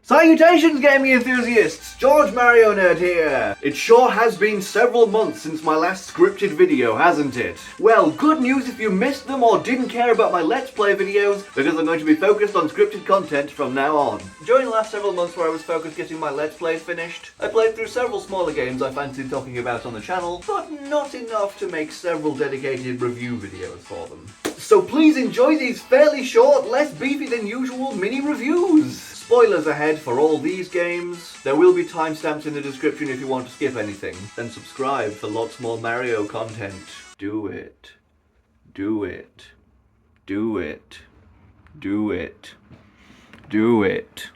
Salutations, gaming enthusiasts! George Mario Nerd here! It sure has been several months since my last scripted video, hasn't it? Well, good news if you missed them or didn't care about my Let's Play videos, because I'm going to be focused on scripted content from now on. During the last several months where I was focused getting my Let's Plays finished, I played through several smaller games I fancied talking about on the channel, but not enough to make several dedicated review videos for them. So please enjoy these fairly short, less beefy than usual mini reviews! Spoilers ahead for all these games. There will be timestamps in the description if you want to skip anything. Then subscribe for lots more Mario content. Do it. Do it. Do it. Do it. Do it.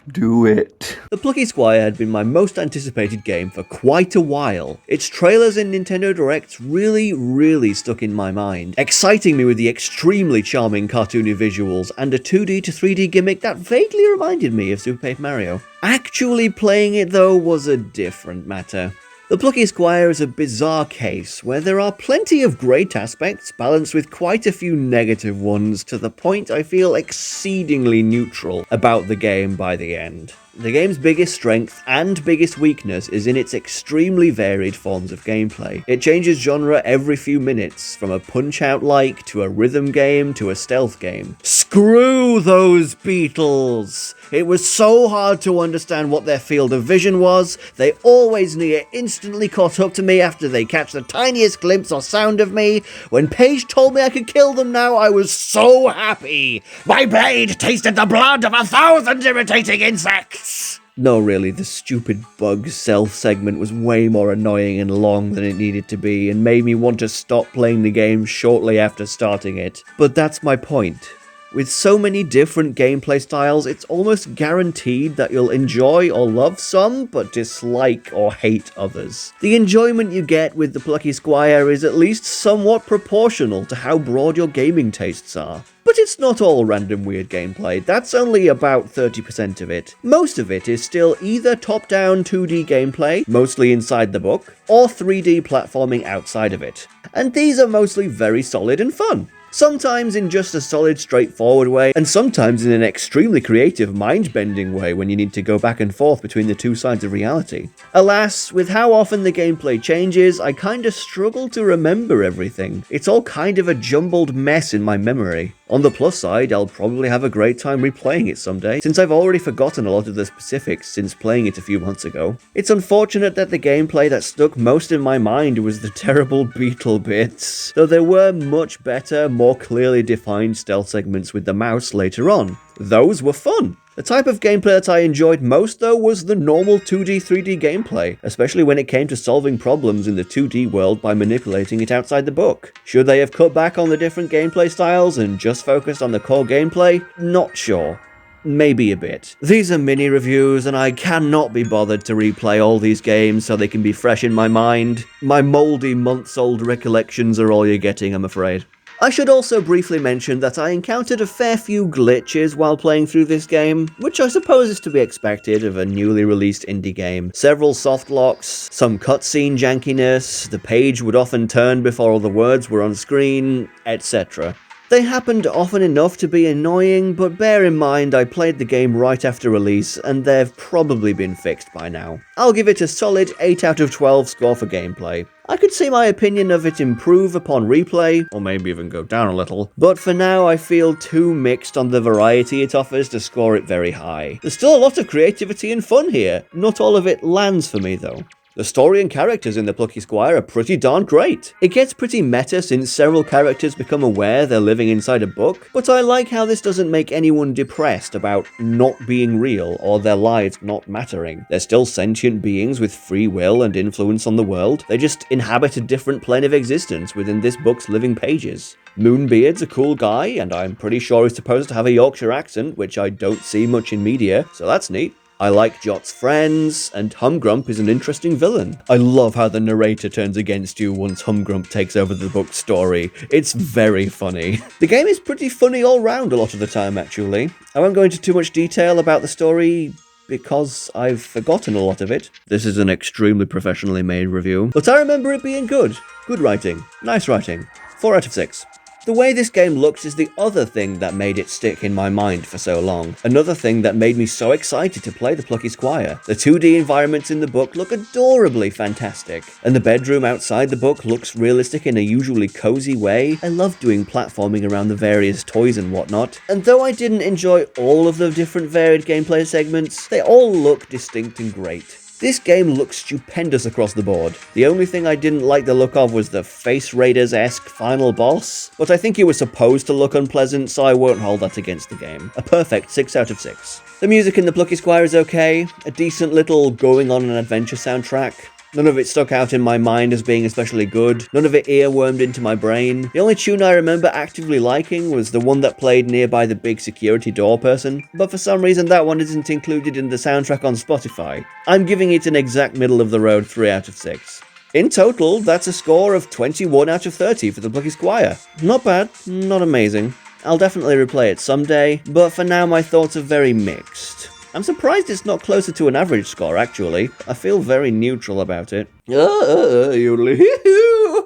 Do it. The Plucky Squire had been my most anticipated game for quite a while. Its trailers and Nintendo Directs really stuck in my mind, exciting me with the extremely charming cartoony visuals and a 2D to 3D gimmick that vaguely reminded me of Super Paper Mario. Actually playing it though was a different matter. The Plucky Squire is a bizarre case where there are plenty of great aspects balanced with quite a few negative ones, to the point I feel exceedingly neutral about the game by the end. The game's biggest strength and biggest weakness is in its extremely varied forms of gameplay. It changes genre every few minutes, from a punch-out-like to a rhythm game to a stealth game. Screw those beetles! It was so hard to understand what their field of vision was. They always near instantly caught up to me after they catch the tiniest glimpse or sound of me. When Paige told me I could kill them now, I was so happy! My blade tasted the blood of 1,000 irritating insects! No, really, the stupid bug self segment was way more annoying and long than it needed to be, and made me want to stop playing the game shortly after starting it. But that's my point. With so many different gameplay styles, it's almost guaranteed that you'll enjoy or love some, but dislike or hate others. The enjoyment you get with the Plucky Squire is at least somewhat proportional to how broad your gaming tastes are. But it's not all random weird gameplay, that's only about 30% of it. Most of it is still either top-down 2D gameplay, mostly inside the book, or 3D platforming outside of it. And these are mostly very solid and fun. Sometimes in just a solid, straightforward way, and sometimes in an extremely creative, mind-bending way when you need to go back and forth between the two sides of reality. Alas, with how often the gameplay changes, I kinda struggle to remember everything. It's all kind of a jumbled mess in my memory. On the plus side, I'll probably have a great time replaying it someday, since I've already forgotten a lot of the specifics since playing it a few months ago. It's unfortunate that the gameplay that stuck most in my mind was the terrible beetle bits, though there were much better, more clearly defined stealth segments with the mouse later on. Those were fun. The type of gameplay that I enjoyed most, though, was the normal 2D, 3D gameplay, especially when it came to solving problems in the 2D world by manipulating it outside the book. Should they have cut back on the different gameplay styles and just focused on the core gameplay? Not sure. Maybe a bit. These are mini reviews, and I cannot be bothered to replay all these games so they can be fresh in my mind. My mouldy months-old recollections are all you're getting, I'm afraid. I should also briefly mention that I encountered a fair few glitches while playing through this game, which I suppose is to be expected of a newly released indie game. Several soft locks, some cutscene jankiness, the page would often turn before all the words were on screen, etc. They happened often enough to be annoying, but bear in mind I played the game right after release, and they've probably been fixed by now. I'll give it a solid 8 out of 12 score for gameplay. I could see my opinion of it improve upon replay, or maybe even go down a little, but for now I feel too mixed on the variety it offers to score it very high. There's still a lot of creativity and fun here, not all of it lands for me though. The story and characters in the Plucky Squire are pretty darn great. It gets pretty meta since several characters become aware they're living inside a book, but I like how this doesn't make anyone depressed about not being real or their lives not mattering. They're still sentient beings with free will and influence on the world, they just inhabit a different plane of existence within this book's living pages. Moonbeard's a cool guy, and I'm pretty sure he's supposed to have a Yorkshire accent, which I don't see much in media, so that's neat. I like Jot's friends, and Humgrump is an interesting villain. I love how the narrator turns against you once Humgrump takes over the book's story. It's very funny. The game is pretty funny all round a lot of the time, actually. I won't go into too much detail about the story because I've forgotten a lot of it. This is an extremely professionally made review, but I remember it being good. Good writing. Nice writing. 4 out of 6. The way this game looks is the other thing that made it stick in my mind for so long. Another thing that made me so excited to play the Plucky Squire. The 2D environments in the book look adorably fantastic, and the bedroom outside the book looks realistic in a usually cozy way. I love doing platforming around the various toys and whatnot, and though I didn't enjoy all of the different varied gameplay segments, they all look distinct and great. This game looks stupendous across the board. The only thing I didn't like the look of was the Face Raiders-esque final boss, but I think it was supposed to look unpleasant, so I won't hold that against the game. A perfect 6 out of 6. The music in the Plucky Squire is okay, a decent little going on an adventure soundtrack. None of it stuck out in my mind as being especially good, none of it earwormed into my brain. The only tune I remember actively liking was the one that played nearby the big security door person, but for some reason that one isn't included in the soundtrack on Spotify. I'm giving it an exact middle of the road 3 out of 6. In total, that's a score of 21 out of 30 for the Plucky Squire. Not bad, not amazing. I'll definitely replay it someday, but for now my thoughts are very mixed. I'm surprised it's not closer to an average score, actually. I feel very neutral about it.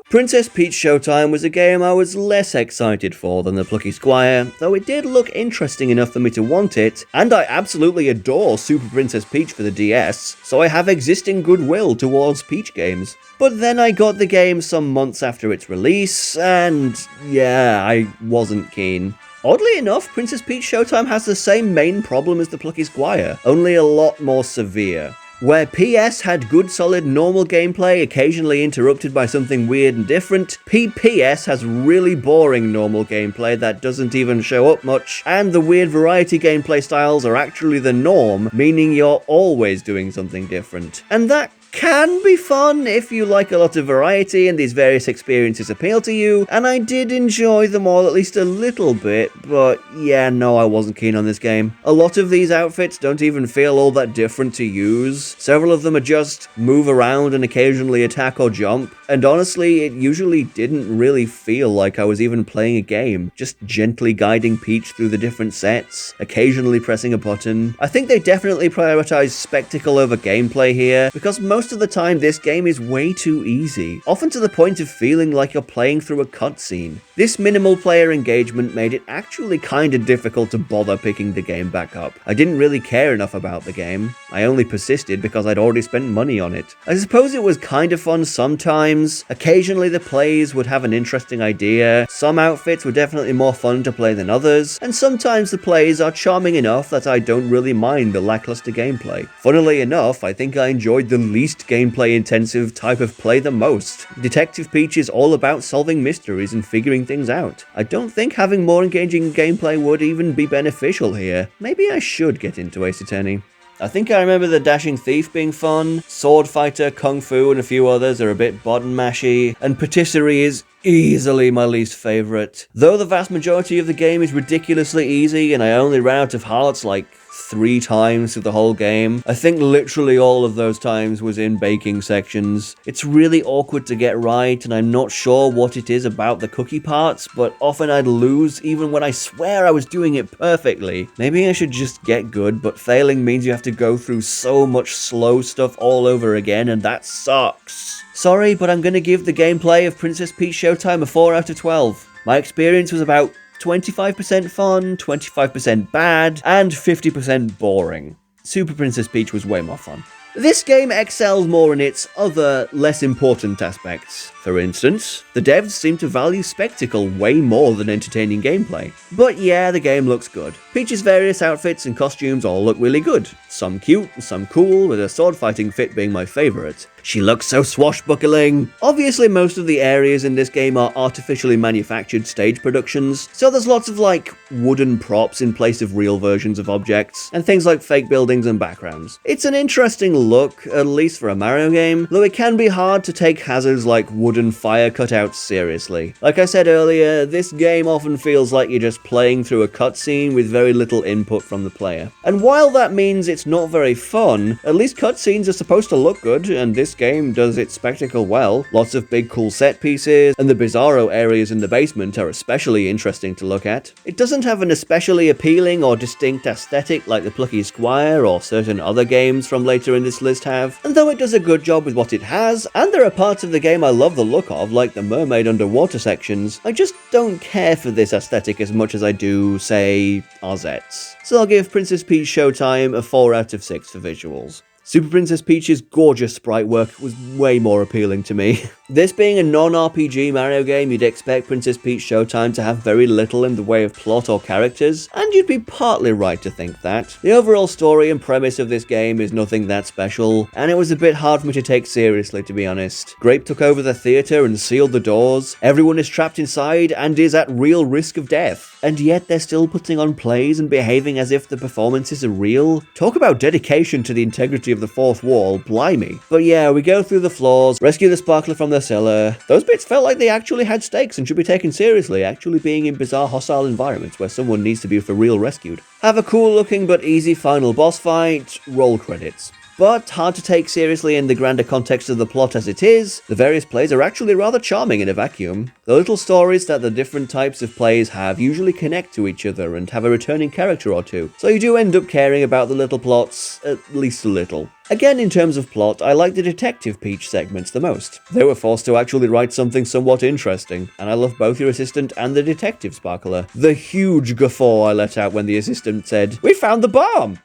Princess Peach Showtime was a game I was less excited for than the Plucky Squire, though it did look interesting enough for me to want it, and I absolutely adore Super Princess Peach for the DS, so I have existing goodwill towards Peach games. But then I got the game some months after its release, and yeah, I wasn't keen. Oddly enough, Princess Peach Showtime has the same main problem as the Plucky Squire, only a lot more severe. Where PS had good solid normal gameplay, occasionally interrupted by something weird and different, PPS has really boring normal gameplay that doesn't even show up much, and the weird variety gameplay styles are actually the norm, meaning you're always doing something different. And that can be fun if you like a lot of variety and these various experiences appeal to you, and I did enjoy them all at least a little bit, but yeah, no, I wasn't keen on this game. A lot of these outfits don't even feel all that different to use. Several of them are just move around and occasionally attack or jump, and honestly, it usually didn't really feel like I was even playing a game, just gently guiding Peach through the different sets, occasionally pressing a button. I think they definitely prioritize spectacle over gameplay here, because most of the time this game is way too easy, often to the point of feeling like you're playing through a cutscene. This minimal player engagement made it actually kinda difficult to bother picking the game back up. I didn't really care enough about the game. I only persisted because I'd already spent money on it. I suppose it was kind of fun sometimes. Occasionally the plays would have an interesting idea, some outfits were definitely more fun to play than others, and sometimes the plays are charming enough that I don't really mind the lackluster gameplay. Funnily enough, I think I enjoyed the least gameplay intensive type of play the most. Detective Peach is all about solving mysteries and figuring things out. I don't think having more engaging gameplay would even be beneficial here. Maybe I should get into Ace Attorney. I think I remember the Dashing Thief being fun, Sword Fighter, Kung Fu, and a few others are a bit button mashy, and Patisserie is easily my least favourite. Though the vast majority of the game is ridiculously easy, and I only ran out of hearts like 3 times through the whole game. I think literally all of those times was in baking sections. It's really awkward to get right, and I'm not sure what it is about the cookie parts, but often I'd lose even when I swear I was doing it perfectly. Maybe I should just get good, but failing means you have to go through so much slow stuff all over again, and that sucks. Sorry, but I'm gonna give the gameplay of Princess Peach Showtime a 4 out of 12. My experience was about 25% fun, 25% bad, and 50% boring. Super Princess Peach was way more fun. This game excels more in its other, less important aspects. For instance, the devs seem to value spectacle way more than entertaining gameplay. But yeah, the game looks good. Peach's various outfits and costumes all look really good. Some cute, some cool, with her sword fighting fit being my favourite. She looks so swashbuckling. Obviously, most of the areas in this game are artificially manufactured stage productions, so there's lots of like wooden props in place of real versions of objects, and things like fake buildings and backgrounds. It's an interesting look, at least for a Mario game, though it can be hard to take hazards like wooden fire cutouts seriously. Like I said earlier, this game often feels like you're just playing through a cutscene with very little input from the player. And while that means it's not very fun, at least cutscenes are supposed to look good, and this game does its spectacle well. Lots of big cool set pieces, and the bizarro areas in the basement are especially interesting to look at. It doesn't have an especially appealing or distinct aesthetic like the Plucky Squire or certain other games from later in this list have, and though it does a good job with what it has, and there are parts of the game I love the the look of, like the mermaid underwater sections, I just don't care for this aesthetic as much as I do, say, Arzette's. So I'll give Princess Peach Showtime a 4 out of 6 for visuals. Super Princess Peach's gorgeous sprite work was way more appealing to me. This being a non-RPG Mario game, you'd expect Princess Peach Showtime to have very little in the way of plot or characters, and you'd be partly right to think that. The overall story and premise of this game is nothing that special, and it was a bit hard for me to take seriously, to be honest. Grape took over the theatre and sealed the doors, everyone is trapped inside and is at real risk of death, and yet they're still putting on plays and behaving as if the performances are real. Talk about dedication to the integrity of the fourth wall, blimey. But yeah, we go through the floors, rescue the sparkler from the cellar. Those bits felt like they actually had stakes and should be taken seriously, actually being in bizarre hostile environments where someone needs to be for real rescued. Have a cool looking but easy final boss fight, roll credits. But hard to take seriously in the grander context of the plot as it is, the various plays are actually rather charming in a vacuum. The little stories that the different types of plays have usually connect to each other and have a returning character or two, so you do end up caring about the little plots, at least a little. Again, in terms of plot, I like the Detective Peach segments the most. They were forced to actually write something somewhat interesting, and I love both your assistant and the detective sparkler. The huge guffaw I let out when the assistant said, "We found the bomb!"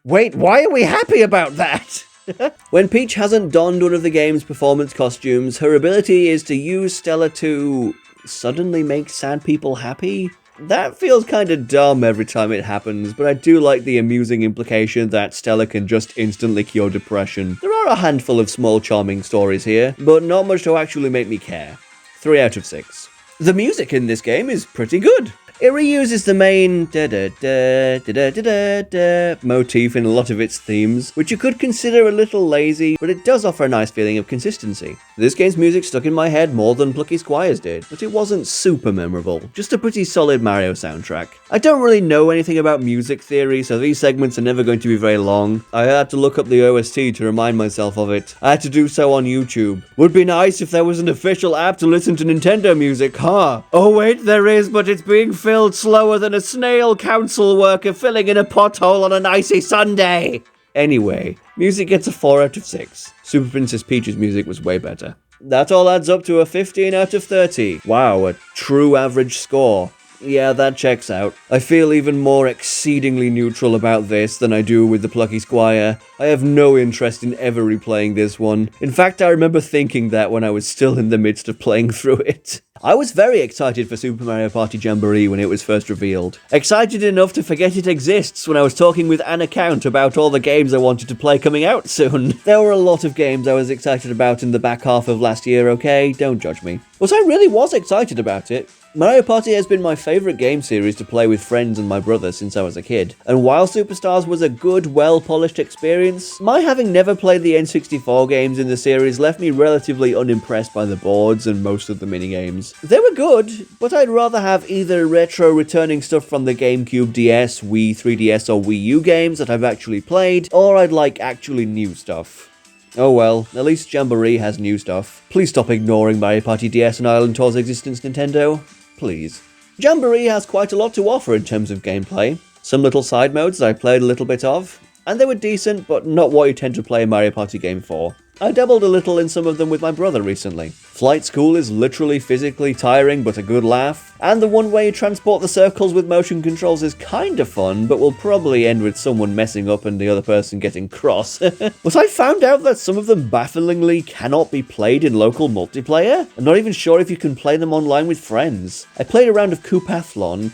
Wait, why are we happy about that? When Peach hasn't donned one of the game's performance costumes, her ability is to use Stella to suddenly make sad people happy? That feels kinda dumb every time it happens, but I do like the amusing implication that Stella can just instantly cure depression. There are a handful of small charming stories here, but not much to actually make me care. 3 out of 6. The music in this game is pretty good. It reuses the main da-da-da-da-da-da-da motif in a lot of its themes, which you could consider a little lazy, but it does offer a nice feeling of consistency. This game's music stuck in my head more than Plucky Squire's did, but it wasn't super memorable, just a pretty solid Mario soundtrack. I don't really know anything about music theory, so these segments are never going to be very long. I had to look up the OST to remind myself of it. I had to do so on YouTube. Would be nice if there was an official app to listen to Nintendo music, huh? Oh wait, there is, but it's being filled slower than a snail council worker filling in a pothole on an icy Sunday. Anyway, music gets a 4 out of 6. Super Princess Peach's music was way better. That all adds up to a 15 out of 30. Wow, a true average score. Yeah, that checks out. I feel even more exceedingly neutral about this than I do with the Plucky Squire. I have no interest in ever replaying this one. In fact, I remember thinking that when I was still in the midst of playing through it. I was very excited for Super Mario Party Jamboree when it was first revealed. Excited enough to forget it exists when I was talking with an account about all the games I wanted to play coming out soon. There were a lot of games I was excited about in the back half of last year, okay? Don't judge me. But I really was excited about it. Mario Party has been my favourite game series to play with friends and my brother since I was a kid, and while Superstars was a good, well-polished experience, my having never played the N64 games in the series left me relatively unimpressed by the boards and most of the minigames. They were good, but I'd rather have either retro returning stuff from the GameCube, DS, Wii, 3DS or Wii U games that I've actually played, or I'd like actually new stuff. Oh well, at least Jamboree has new stuff. Please stop ignoring Mario Party DS and Island Tour's existence, Nintendo. Please. Jamboree has quite a lot to offer in terms of gameplay. Some little side modes that I played a little bit of, and they were decent, but not what you tend to play a Mario Party game for. I dabbled a little in some of them with my brother recently. Flight School is literally physically tiring but a good laugh, and the one way you transport the circles with motion controls is kinda fun, but will probably end with someone messing up and the other person getting cross. But I found out that some of them bafflingly cannot be played in local multiplayer. I'm not even sure if you can play them online with friends. I played a round of Koopathon,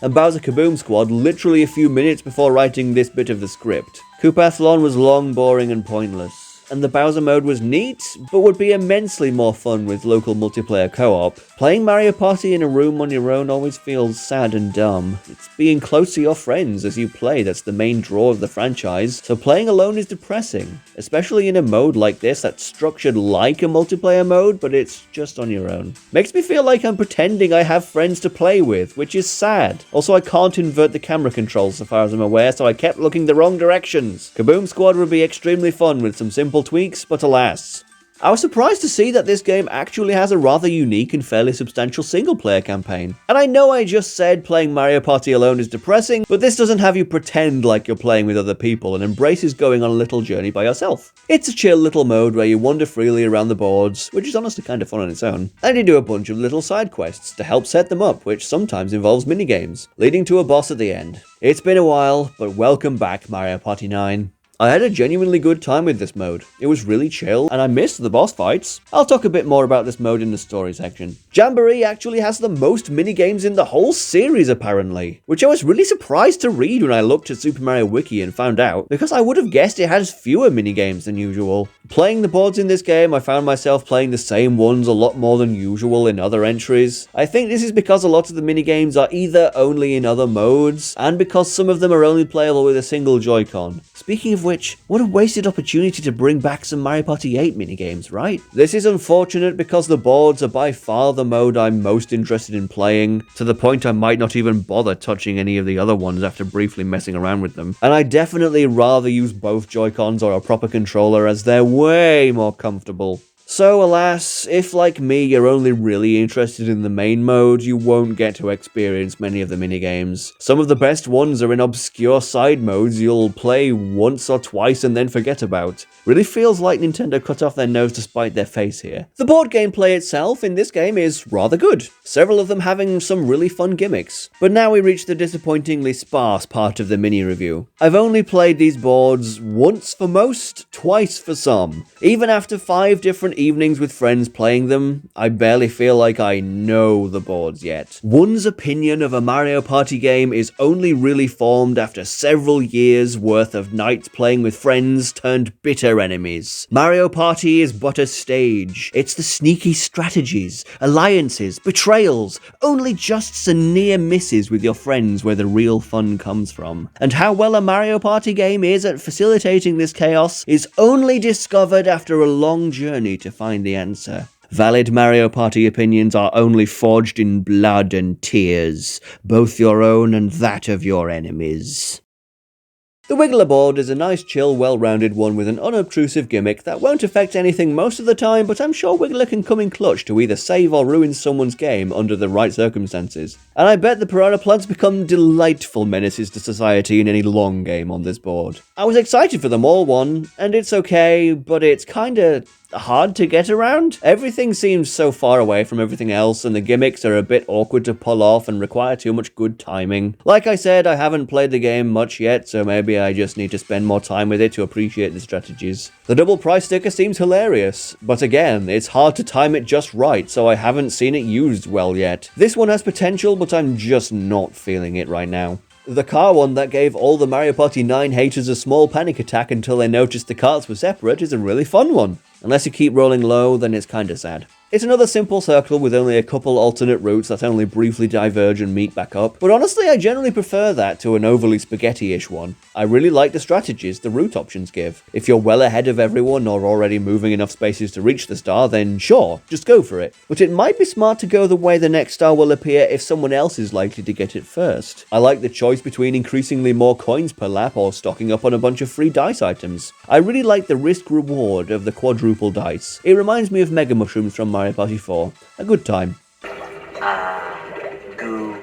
and Bowser Kaboom Squad literally a few minutes before writing this bit of the script. Koopathon was long, boring, and pointless. And the Bowser mode was neat, but would be immensely more fun with local multiplayer co-op. Playing Mario Party in a room on your own always feels sad and dumb. It's being close to your friends as you play that's the main draw of the franchise, so playing alone is depressing. Especially in a mode like this that's structured like a multiplayer mode, but it's just on your own. Makes me feel like I'm pretending I have friends to play with, which is sad. Also, I can't invert the camera controls so far as I'm aware, so I kept looking the wrong directions. Kaboom Squad would be extremely fun with some simple tweaks, but alas. I was surprised to see that this game actually has a rather unique and fairly substantial single-player campaign. And I know I just said playing Mario Party alone is depressing, but this doesn't have you pretend like you're playing with other people and embraces going on a little journey by yourself. It's a chill little mode where you wander freely around the boards, which is honestly kind of fun on its own, and you do a bunch of little side quests to help set them up, which sometimes involves minigames, leading to a boss at the end. It's been a while, but welcome back, Mario Party 9. I had a genuinely good time with this mode. It was really chill, and I missed the boss fights. I'll talk a bit more about this mode in the story section. Jamboree actually has the most minigames in the whole series apparently, which I was really surprised to read when I looked at Super Mario Wiki and found out, because I would have guessed it has fewer minigames than usual. Playing the boards in this game, I found myself playing the same ones a lot more than usual in other entries. I think this is because a lot of the minigames are either only in other modes, and because some of them are only playable with a single Joy-Con. Speaking of which, what a wasted opportunity to bring back some Mario Party 8 minigames, right? This is unfortunate because the boards are by far the mode I'm most interested in playing, to the point I might not even bother touching any of the other ones after briefly messing around with them. And I definitely rather use both Joy-Cons or a proper controller as they're way more comfortable. So alas, if like me you're only really interested in the main mode, you won't get to experience many of the minigames. Some of the best ones are in obscure side modes you'll play once or twice and then forget about. Really feels like Nintendo cut off their nose to spite their face here. The board gameplay itself in this game is rather good, several of them having some really fun gimmicks. But now we reach the disappointingly sparse part of the mini review. I've only played these boards once for most, twice for some. Even after 5 different evenings with friends playing them, I barely feel like I know the boards yet. One's opinion of a Mario Party game is only really formed after several years worth of nights playing with friends turned bitter enemies. Mario Party is but a stage. It's the sneaky strategies, alliances, betrayals, only justs and near misses with your friends where the real fun comes from. And how well a Mario Party game is at facilitating this chaos is only discovered after a long journey to find the answer. Valid Mario Party opinions are only forged in blood and tears, both your own and that of your enemies. The Wiggler board is a nice, chill, well-rounded one with an unobtrusive gimmick that won't affect anything most of the time, but I'm sure Wiggler can come in clutch to either save or ruin someone's game under the right circumstances. And I bet the piranha plants become delightful menaces to society in any long game on this board. I was excited for them all one, and it's okay, but it's kinda hard to get around. Everything seems so far away from everything else, and the gimmicks are a bit awkward to pull off and require too much good timing. Like I said, I haven't played the game much yet, so maybe I just need to spend more time with it to appreciate the strategies. The double price sticker seems hilarious, but again, it's hard to time it just right, so I haven't seen it used well yet. This one has potential, but I'm just not feeling it right now. The car one that gave all the Mario Party 9 haters a small panic attack until they noticed the carts were separate is a really fun one. Unless you keep rolling low, then it's kinda sad. It's another simple circle with only a couple alternate routes that only briefly diverge and meet back up, but honestly I generally prefer that to an overly spaghetti-ish one. I really like the strategies the route options give. If you're well ahead of everyone or already moving enough spaces to reach the star, then sure, just go for it. But it might be smart to go the way the next star will appear if someone else is likely to get it first. I like the choice between increasingly more coins per lap or stocking up on a bunch of free dice items. I really like the risk-reward of the quadruple dice. It reminds me of Mega Mushrooms from Mario Party 4. A good time. Lagoon.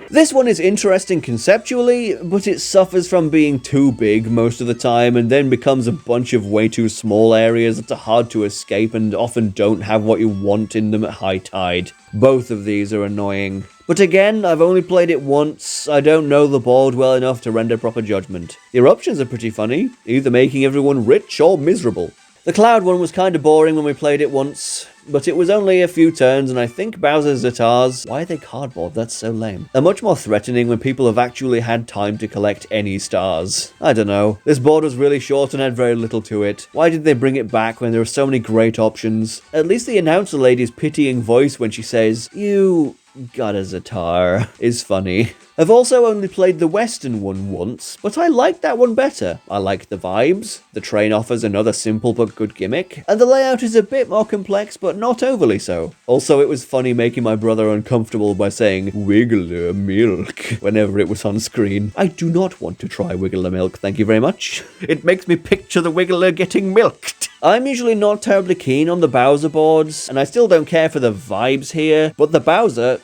This one is interesting conceptually, but it suffers from being too big most of the time and then becomes a bunch of way too small areas that are hard to escape and often don't have what you want in them at high tide. Both of these are annoying. But again, I've only played it once, I don't know the board well enough to render proper judgment. Your options are pretty funny, either making everyone rich or miserable. The Cloud one was kinda boring when we played it once, but it was only a few turns and I think Bowser's Zatars, why are they cardboard? That's so lame. Are much more threatening when people have actually had time to collect any stars. I don't know. This board was really short and had very little to it. Why did they bring it back when there were so many great options? At least the announcer lady's pitying voice when she says, "You got a Zatar is funny. I've also only played the Western one once, but I like that one better. I like the vibes, the train offers another simple but good gimmick, and the layout is a bit more complex but not overly so. Also, it was funny making my brother uncomfortable by saying Wiggler milk whenever it was on screen. I do not want to try Wiggler milk, thank you very much. It makes me picture the Wiggler getting milked. I'm usually not terribly keen on the Bowser boards, and I still don't care for the vibes here, but the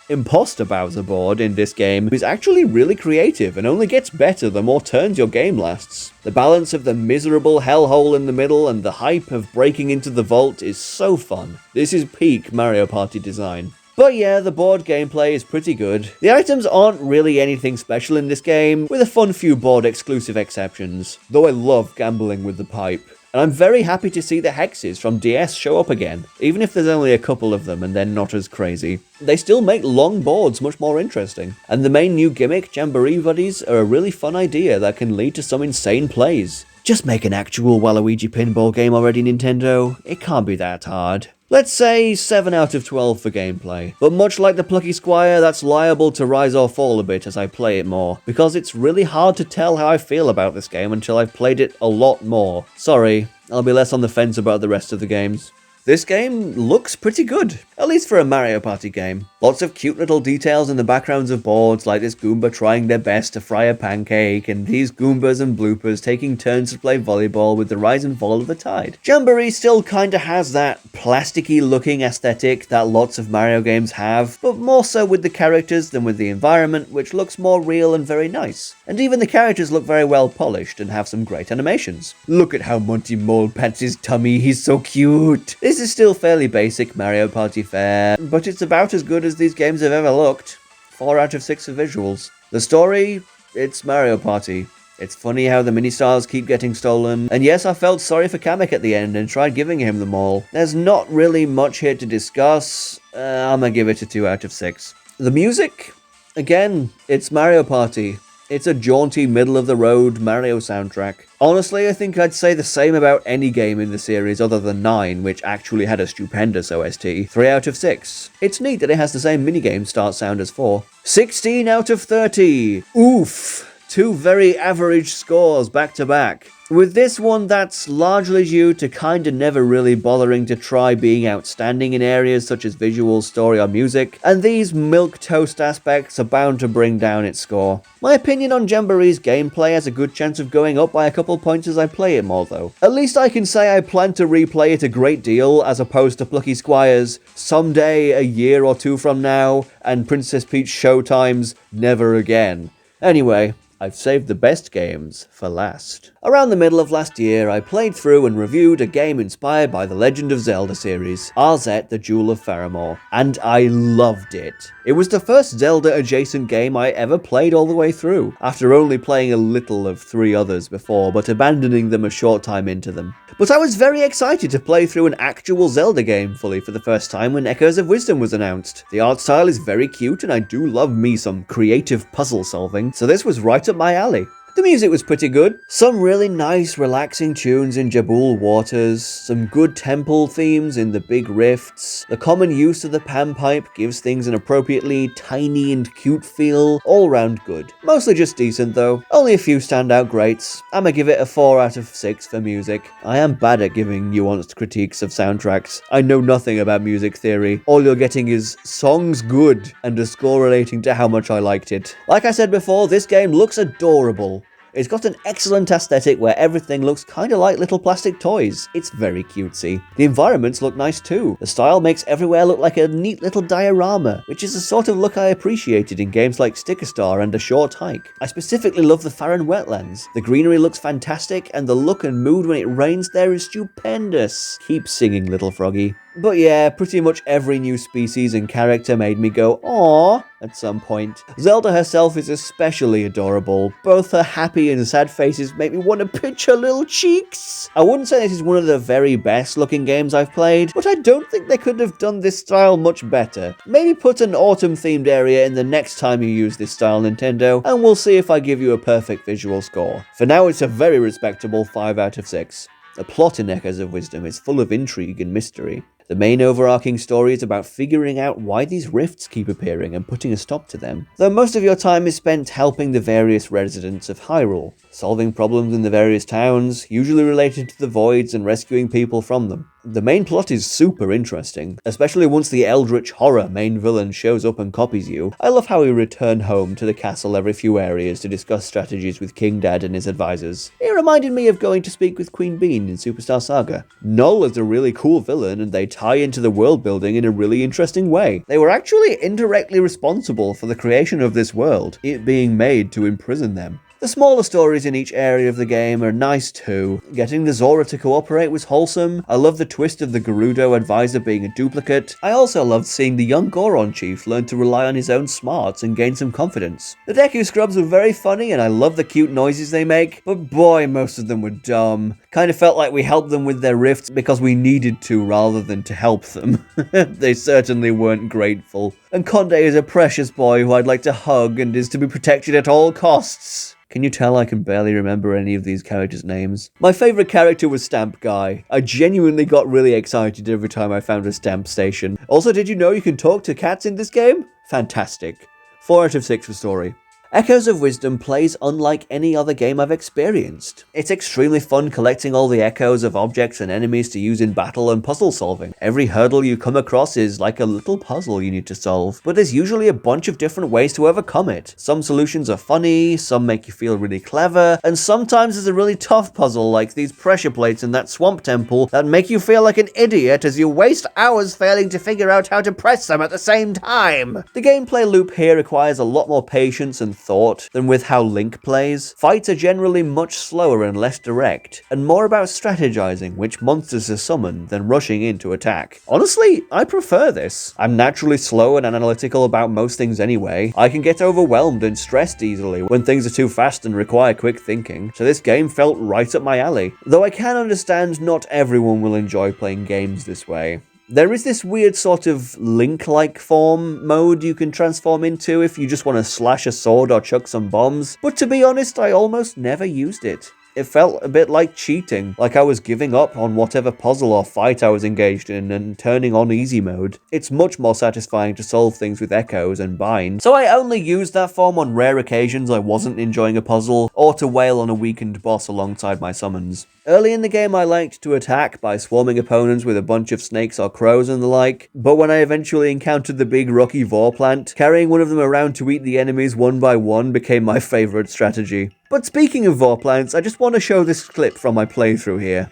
Imposter Bowser board in this game is actually really creative and only gets better the more turns your game lasts. The balance of the miserable hellhole in the middle and the hype of breaking into the vault is so fun. This is peak Mario Party design. But yeah, the board gameplay is pretty good. The items aren't really anything special in this game, with a fun few board exclusive exceptions, though I love gambling with the pipe. And I'm very happy to see the hexes from DS show up again, even if there's only a couple of them and they're not as crazy. They still make long boards much more interesting. And the main new gimmick, Jamboree buddies, are a really fun idea that can lead to some insane plays. Just make an actual Waluigi pinball game already, Nintendo. It can't be that hard. Let's say 7 out of 12 for gameplay. But much like the plucky squire, that's liable to rise or fall a bit as I play it more, because it's really hard to tell how I feel about this game until I've played it a lot more. Sorry, I'll be less on the fence about the rest of the games. This game looks pretty good, at least for a Mario Party game. Lots of cute little details in the backgrounds of boards, like this Goomba trying their best to fry a pancake, and these Goombas and bloopers taking turns to play volleyball with the rise and fall of the tide. Jamboree still kinda has that plasticky looking aesthetic that lots of Mario games have, but more so with the characters than with the environment, which looks more real and very nice. And even the characters look very well polished and have some great animations. Look at how Monty Mole pats his tummy, he's so cute! This is still fairly basic Mario Party fare, but it's about as good as these games have ever looked. 4 out of 6 for visuals. The story? It's Mario Party. It's funny how the mini-stars keep getting stolen, and yes, I felt sorry for Kamek at the end and tried giving him them all. There's not really much here to discuss. I'm gonna give it a 2 out of 6. The music? Again, it's Mario Party. It's a jaunty, middle-of-the-road Mario soundtrack. Honestly, I think I'd say the same about any game in the series other than 9, which actually had a stupendous OST. 3 out of 6. It's neat that it has the same minigame start sound as 4. 16 out of 30! Oof! 2 very average scores back to back. With this one, that's largely due to kinda never really bothering to try being outstanding in areas such as visuals, story, or music, and these milquetoast aspects are bound to bring down its score. My opinion on Jamboree's gameplay has a good chance of going up by a couple points as I play it more though. At least I can say I plan to replay it a great deal, as opposed to Plucky Squire's someday a year or 2 from now, and Princess Peach Showtime's never again. Anyway, I've saved the best games for last. Around the middle of last year, I played through and reviewed a game inspired by the Legend of Zelda series, Arzette the Jewel of Faramore, and I loved it. It was the first Zelda-adjacent game I ever played all the way through, after only playing a little of 3 others before, but abandoning them a short time into them. But I was very excited to play through an actual Zelda game fully for the first time when Echoes of Wisdom was announced. The art style is very cute, and I do love me some creative puzzle solving, so this was right up my alley. The music was pretty good. Some really nice, relaxing tunes in Jabul Waters, some good temple themes in the big rifts. The common use of the panpipe gives things an appropriately tiny and cute feel. All round good. Mostly just decent though. Only a few standout greats. I'ma give it a 4 out of 6 for music. I am bad at giving nuanced critiques of soundtracks. I know nothing about music theory. All you're getting is songs good and a score relating to how much I liked it. Like I said before, this game looks adorable. It's got an excellent aesthetic where everything looks kinda like little plastic toys. It's very cutesy. The environments look nice too. The style makes everywhere look like a neat little diorama, which is the sort of look I appreciated in games like Sticker Star and A Short Hike. I specifically love the Farron wetlands. The greenery looks fantastic, and the look and mood when it rains there is stupendous. Keep singing, little froggy. But yeah, pretty much every new species and character made me go, aww, at some point. Zelda herself is especially adorable. Both her happy and sad faces make me want to pinch her little cheeks. I wouldn't say this is one of the very best looking games I've played, but I don't think they could have done this style much better. Maybe put an autumn themed area in the next time you use this style, Nintendo, and we'll see if I give you a perfect visual score. For now, it's a very respectable 5 out of 6. The plot in Echoes of Wisdom is full of intrigue and mystery. The main overarching story is about figuring out why these rifts keep appearing and putting a stop to them, though most of your time is spent helping the various residents of Hyrule, solving problems in the various towns, usually related to the voids, and rescuing people from them. The main plot is super interesting, especially once the Eldritch Horror main villain shows up and copies you. I love how we return home to the castle every few areas to discuss strategies with King Dad and his advisors. It reminded me of going to speak with Queen Bean in Superstar Saga. Null is a really cool villain, and they tie into the world building in a really interesting way. They were actually indirectly responsible for the creation of this world, it being made to imprison them. The smaller stories in each area of the game are nice too. Getting the Zora to cooperate was wholesome. I love the twist of the Gerudo advisor being a duplicate. I also loved seeing the young Goron chief learn to rely on his own smarts and gain some confidence. The Deku Scrubs were very funny and I love the cute noises they make, but boy, most of them were dumb. Kind of felt like we helped them with their rifts because we needed to rather than to help them. They certainly weren't grateful. And Konde is a precious boy who I'd like to hug and is to be protected at all costs. Can you tell I can barely remember any of these characters' names? My favourite character was Stamp Guy. I genuinely got really excited every time I found a stamp station. Also, did you know you can talk to cats in this game? Fantastic. 4 out of 6 for story. Echoes of Wisdom plays unlike any other game I've experienced. It's extremely fun collecting all the echoes of objects and enemies to use in battle and puzzle solving. Every hurdle you come across is like a little puzzle you need to solve, but there's usually a bunch of different ways to overcome it. Some solutions are funny, some make you feel really clever, and sometimes there's a really tough puzzle like these pressure plates in that swamp temple that make you feel like an idiot as you waste hours failing to figure out how to press them at the same time. The gameplay loop here requires a lot more patience and thought than with how Link plays. Fights are generally much slower and less direct, and more about strategizing which monsters to summon than rushing in to attack. Honestly, I prefer this. I'm naturally slow and analytical about most things anyway. I can get overwhelmed and stressed easily when things are too fast and require quick thinking, so this game felt right up my alley. Though I can understand not everyone will enjoy playing games this way. There is this weird sort of Link-like form mode you can transform into if you just want to slash a sword or chuck some bombs, but to be honest, I almost never used it. It felt a bit like cheating, like I was giving up on whatever puzzle or fight I was engaged in and turning on easy mode. It's much more satisfying to solve things with echoes and bind, so I only used that form on rare occasions I wasn't enjoying a puzzle, or to wail on a weakened boss alongside my summons. Early in the game I liked to attack by swarming opponents with a bunch of snakes or crows and the like, but when I eventually encountered the big rocky vor plant, carrying one of them around to eat the enemies one by one became my favourite strategy. But speaking of vor plants, I just want to show this clip from my playthrough here.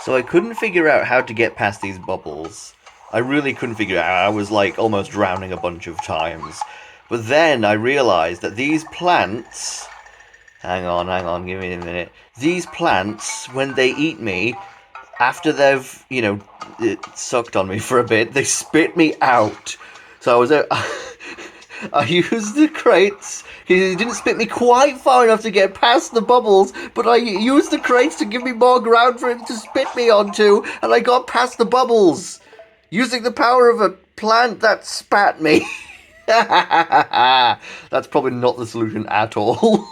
So I couldn't figure out how to get past these bubbles. I really couldn't figure it out. I was like almost drowning a bunch of times. But then I realised that these plants... Hang on, give me a minute. These plants, when they eat me, after they've, sucked on me for a bit, they spit me out. So I was I used the crates. He didn't spit me quite far enough to get past the bubbles, but I used the crates to give me more ground for him to spit me onto, and I got past the bubbles, using the power of a plant that spat me. That's probably not the solution at all.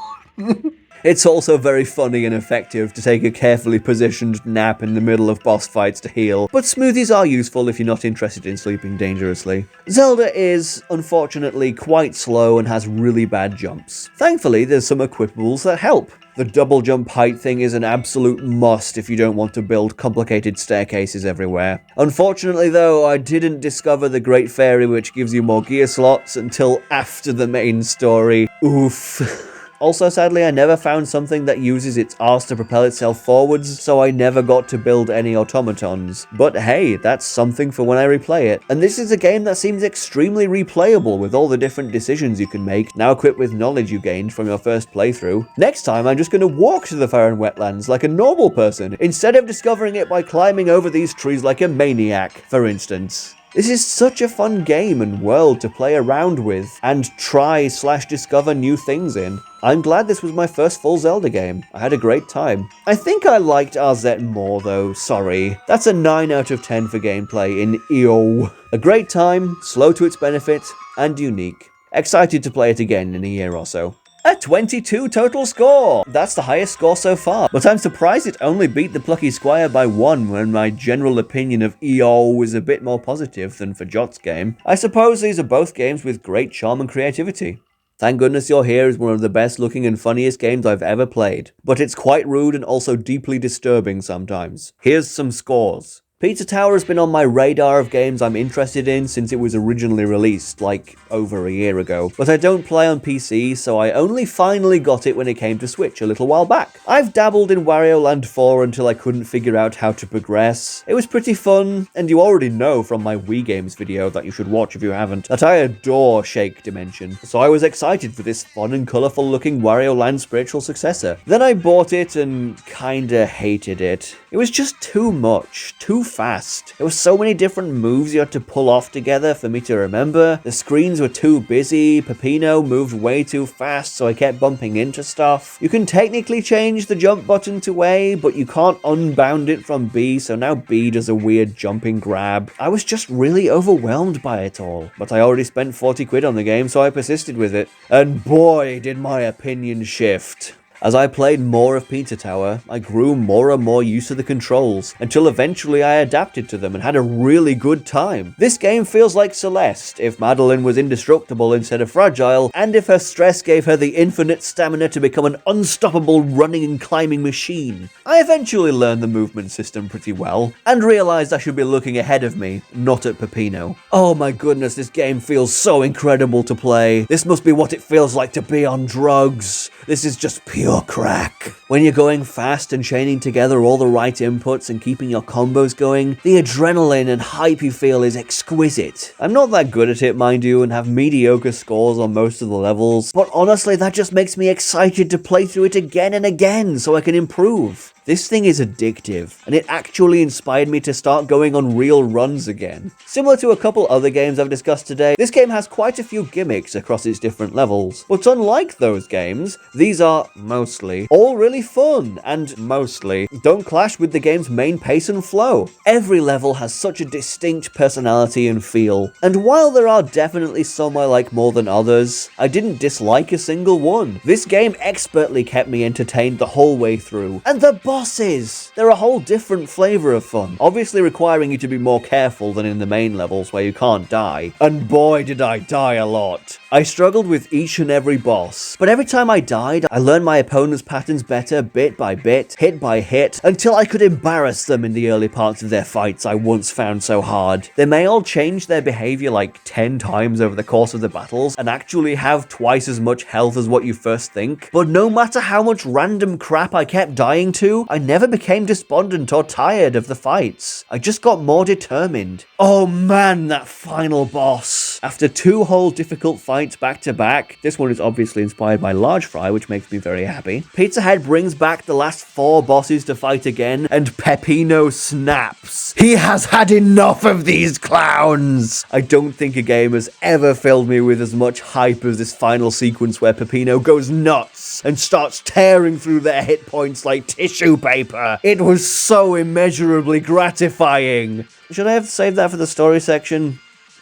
It's also very funny and effective to take a carefully positioned nap in the middle of boss fights to heal, but smoothies are useful if you're not interested in sleeping dangerously. Zelda is, unfortunately, quite slow and has really bad jumps. Thankfully, there's some equipables that help. The double jump height thing is an absolute must if you don't want to build complicated staircases everywhere. Unfortunately though, I didn't discover the Great Fairy which gives you more gear slots until after the main story. Oof. Also, sadly, I never found something that uses its arse to propel itself forwards, so I never got to build any automatons. But hey, that's something for when I replay it. And this is a game that seems extremely replayable with all the different decisions you can make, now equipped with knowledge you gained from your first playthrough. Next time, I'm just going to walk to the Faron Wetlands like a normal person, instead of discovering it by climbing over these trees like a maniac, for instance. This is such a fun game and world to play around with and try/discover new things in. I'm glad this was my first full Zelda game. I had a great time. I think I liked RZ more though, sorry. That's a 9 out of 10 for gameplay in EO. A great time, slow to its benefit, and unique. Excited to play it again in a year or so. A 22 total score! That's the highest score so far, but I'm surprised it only beat the Plucky Squire by 1 when my general opinion of EO is a bit more positive than for Jot's game. I suppose these are both games with great charm and creativity. Thank goodness You're Here is one of the best looking and funniest games I've ever played, but it's quite rude and also deeply disturbing sometimes. Here's some scores. Pizza Tower has been on my radar of games I'm interested in since it was originally released, like, over a year ago. But I don't play on PC, so I only finally got it when it came to Switch a little while back. I've dabbled in Wario Land 4 until I couldn't figure out how to progress. It was pretty fun, and you already know from my Wii Games video that you should watch if you haven't, that I adore Shake Dimension. So I was excited for this fun and colourful looking Wario Land spiritual successor. Then I bought it and kinda hated it. It was just too much, too fast. There were so many different moves you had to pull off together for me to remember. The screens were too busy. Peppino moved way too fast, so I kept bumping into stuff. You can technically change the jump button to A, but you can't unbound it from B, so now B does a weird jumping grab. I was just really overwhelmed by it all. But I already spent 40 quid on the game, so I persisted with it. And boy, did my opinion shift. As I played more of Pizza Tower, I grew more and more used to the controls, until eventually I adapted to them and had a really good time. This game feels like Celeste, if Madeline was indestructible instead of fragile, and if her stress gave her the infinite stamina to become an unstoppable running and climbing machine. I eventually learned the movement system pretty well, and realised I should be looking ahead of me, not at Peppino. Oh my goodness, this game feels so incredible to play. This must be what it feels like to be on drugs. This is just pure crack. When you're going fast and chaining together all the right inputs and keeping your combos going, the adrenaline and hype you feel is exquisite. I'm not that good at it, mind you, and have mediocre scores on most of the levels, but honestly that just makes me excited to play through it again and again so I can improve. This thing is addictive, and it actually inspired me to start going on real runs again. Similar to a couple other games I've discussed today, this game has quite a few gimmicks across its different levels. But unlike those games, these are, mostly, all really fun, and mostly, don't clash with the game's main pace and flow. Every level has such a distinct personality and feel, and while there are definitely some I like more than others, I didn't dislike a single one. This game expertly kept me entertained the whole way through, and the bosses! They're a whole different flavour of fun, obviously requiring you to be more careful than in the main levels where you can't die. And boy did I die a lot. I struggled with each and every boss, but every time I died, I learned my opponent's patterns better bit by bit, hit by hit, until I could embarrass them in the early parts of their fights I once found so hard. They may all change their behaviour like 10 times over the course of the battles, and actually have twice as much health as what you first think, but no matter how much random crap I kept dying to, I never became despondent or tired of the fights. I just got more determined. Oh man, that final boss! After 2 whole difficult fights back to back, this one is obviously inspired by Large Fry, which makes me very happy. Pizza Head brings back the last 4 bosses to fight again, and Peppino snaps. He has had enough of these clowns! I don't think a game has ever filled me with as much hype as this final sequence where Peppino goes nuts and starts tearing through their hit points like tissue paper. It was so immeasurably gratifying. Should I have saved that for the story section?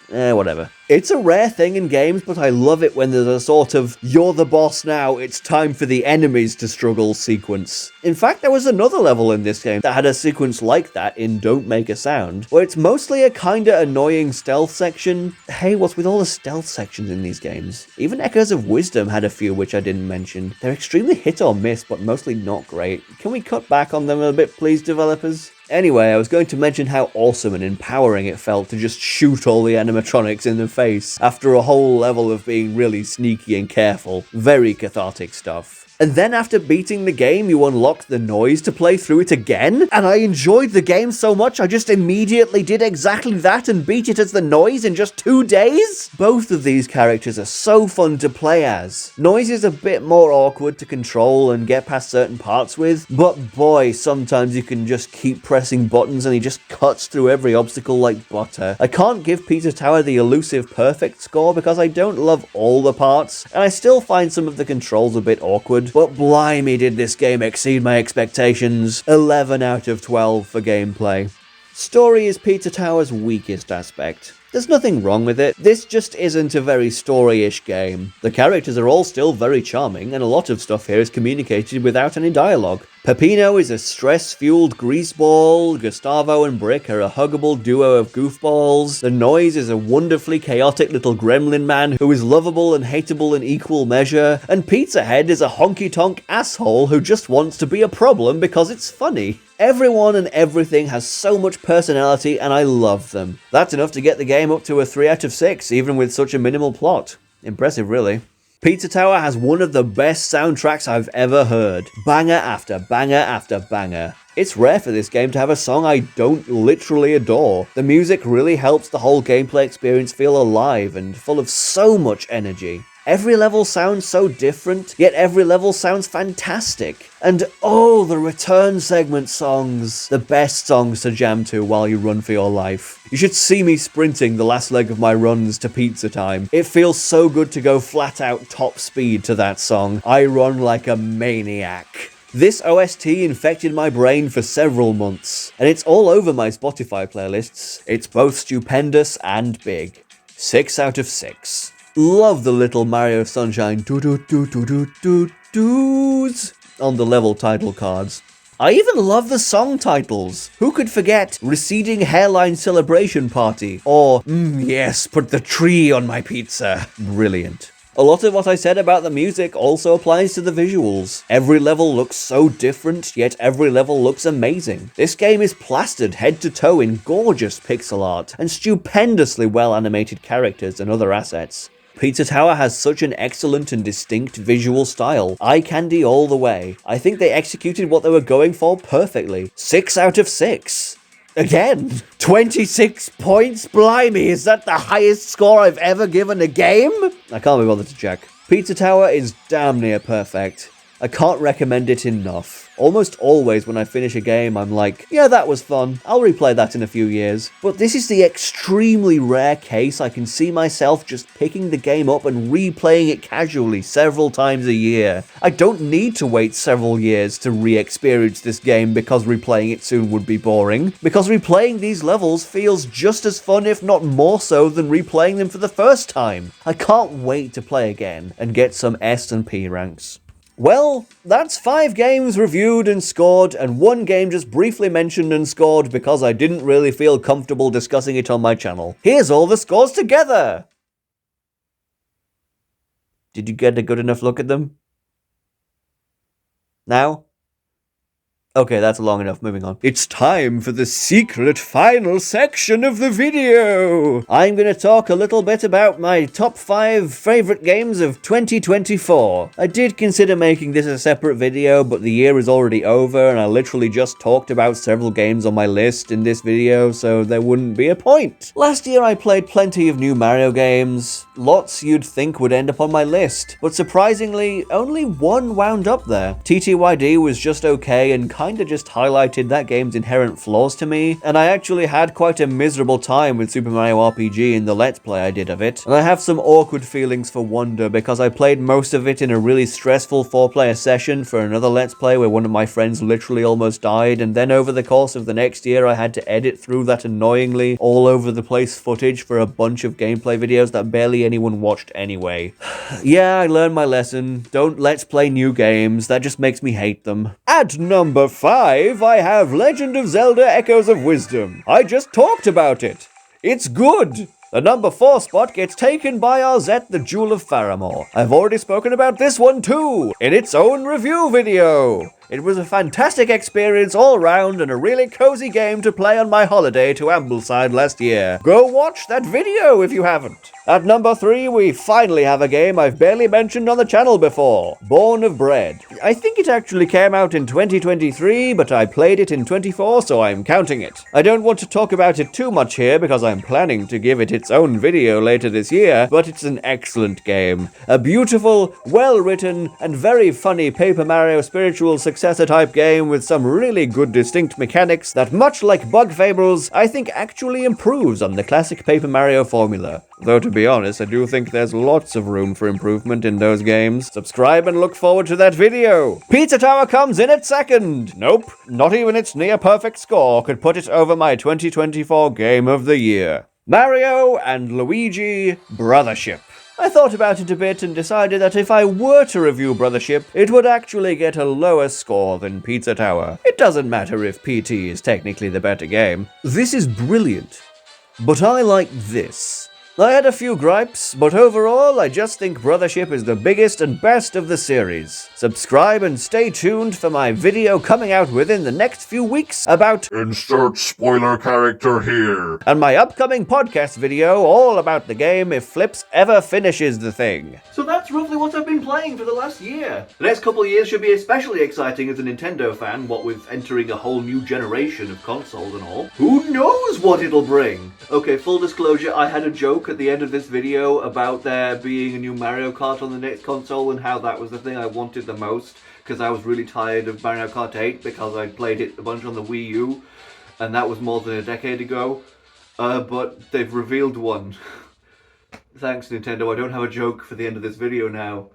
Whatever. It's a rare thing in games, but I love it when there's a sort of, you're the boss now, it's time for the enemies to struggle sequence. In fact, there was another level in this game that had a sequence like that in Don't Make a Sound, where it's mostly a kinda annoying stealth section. Hey, what's with all the stealth sections in these games? Even Echoes of Wisdom had a few which I didn't mention. They're extremely hit or miss, but mostly not great. Can we cut back on them a bit, please, developers? Anyway, I was going to mention how awesome and empowering it felt to just shoot all the animatronics in the face after a whole level of being really sneaky and careful. Very cathartic stuff. And then after beating the game, you unlock the noise to play through it again? And I enjoyed the game so much, I just immediately did exactly that and beat it as the noise in just 2 days? Both of these characters are so fun to play as. Noise is a bit more awkward to control and get past certain parts with, but boy, sometimes you can just keep pressing buttons and he just cuts through every obstacle like butter. I can't give Pizza Tower the elusive perfect score because I don't love all the parts, and I still find some of the controls a bit awkward. But blimey did this game exceed my expectations. 11 out of 12 for gameplay. Story is Pizza Tower's weakest aspect. There's nothing wrong with it, this just isn't a very story-ish game. The characters are all still very charming, and a lot of stuff here is communicated without any dialogue. Peppino is a stress-fueled greaseball, Gustavo and Brick are a huggable duo of goofballs, the Noise is a wonderfully chaotic little gremlin man who is lovable and hateable in equal measure, and Pizza Head is a honky-tonk asshole who just wants to be a problem because it's funny. Everyone and everything has so much personality and I love them. That's enough to get the game up to a 3 out of 6, even with such a minimal plot. Impressive, really. Pizza Tower has one of the best soundtracks I've ever heard. Banger after banger after banger. It's rare for this game to have a song I don't literally adore. The music really helps the whole gameplay experience feel alive and full of so much energy. Every level sounds so different, yet every level sounds fantastic. And oh, the return segment songs. The best songs to jam to while you run for your life. You should see me sprinting the last leg of my runs to Pizza Time. It feels so good to go flat out top speed to that song. I run like a maniac. This OST infected my brain for several months, and it's all over my Spotify playlists. It's both stupendous and big. 6 out of 6. Love the little Mario Sunshine doo-doo-doo-doo-doo-doos on the level title cards. I even love the song titles. Who could forget Receding Hairline Celebration Party? Or, yes, put the tree on my pizza. Brilliant. A lot of what I said about the music also applies to the visuals. Every level looks so different, yet every level looks amazing. This game is plastered head to toe in gorgeous pixel art and stupendously well animated characters and other assets. Pizza Tower has such an excellent and distinct visual style. Eye candy all the way. I think they executed what they were going for perfectly. 6 out of 6. Again, 26 points? Blimey, is that the highest score I've ever given a game? I can't be bothered to check. Pizza Tower is damn near perfect. I can't recommend it enough. Almost always when I finish a game, I'm like, yeah, that was fun. I'll replay that in a few years. But this is the extremely rare case I can see myself just picking the game up and replaying it casually several times a year. I don't need to wait several years to re-experience this game because replaying it soon would be boring. Because replaying these levels feels just as fun, if not more so, than replaying them for the first time. I can't wait to play again and get some S and P ranks. Well, that's 5 games reviewed and scored, and 1 game just briefly mentioned and scored because I didn't really feel comfortable discussing it on my channel. Here's all the scores together! Did you get a good enough look at them? Now? Okay, that's long enough, moving on. It's time for the secret final section of the video! I'm gonna talk a little bit about my top 5 favorite games of 2024. I did consider making this a separate video, but the year is already over and I literally just talked about several games on my list in this video, so there wouldn't be a point. Last year I played plenty of new Mario games, lots you'd think would end up on my list, but surprisingly, only 1 wound up there. TTYD was just okay and kinda just highlighted that game's inherent flaws to me, and I actually had quite a miserable time with Super Mario RPG in the Let's Play I did of it, and I have some awkward feelings for Wonder because I played most of it in a really stressful 4-player session for another Let's Play where one of my friends literally almost died, and then over the course of the next year I had to edit through that annoyingly all over the place footage for a bunch of gameplay videos that barely anyone watched anyway. Yeah, I learned my lesson. Don't Let's Play new games, that just makes me hate them. At number 5, I have Legend of Zelda Echoes of Wisdom. I just talked about it. It's good. The number 4 spot gets taken by Arzette the Jewel of Faramore. I've already spoken about this one too, in its own review video. It was a fantastic experience all round and a really cozy game to play on my holiday to Ambleside last year. Go watch that video if you haven't. At number 3, we finally have a game I've barely mentioned on the channel before, Born of Bread. I think it actually came out in 2023, but I played it in 24, so I'm counting it. I don't want to talk about it too much here because I'm planning to give it its own video later this year, but it's an excellent game. A beautiful, well-written, and very funny Paper Mario spiritual success successor-type game with some really good distinct mechanics that, much like Bug Fables, I think actually improves on the classic Paper Mario formula. Though to be honest, I do think there's lots of room for improvement in those games. Subscribe and look forward to that video. Pizza Tower comes in at second. Nope, not even its near-perfect score could put it over my 2024 Game of the Year. Mario and Luigi Brothership. I thought about it a bit and decided that if I were to review Brothership, it would actually get a lower score than Pizza Tower. It doesn't matter if PT is technically the better game. This is brilliant, but I like this. I had a few gripes, but overall, I just think Brothership is the biggest and best of the series. Subscribe and stay tuned for my video coming out within the next few weeks about Insert spoiler character here. and my upcoming podcast video all about the game if Flips ever finishes the thing. So that's roughly what I've been playing for the last year. The next couple of years should be especially exciting as a Nintendo fan, what with entering a whole new generation of consoles and all. Who knows what it'll bring? Okay, full disclosure, I had a joke at the end of this video about there being a new Mario Kart on the next console and how that was the thing I wanted the most, because I was really tired of Mario Kart 8 because I played it a bunch on the Wii U, and that was more than a decade ago. But they've revealed one. Thanks, Nintendo. I don't have a joke for the end of this video now.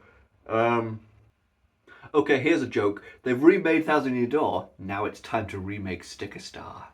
Okay, here's a joke. They've remade Thousand Year Door. Now it's time to remake Sticker Star.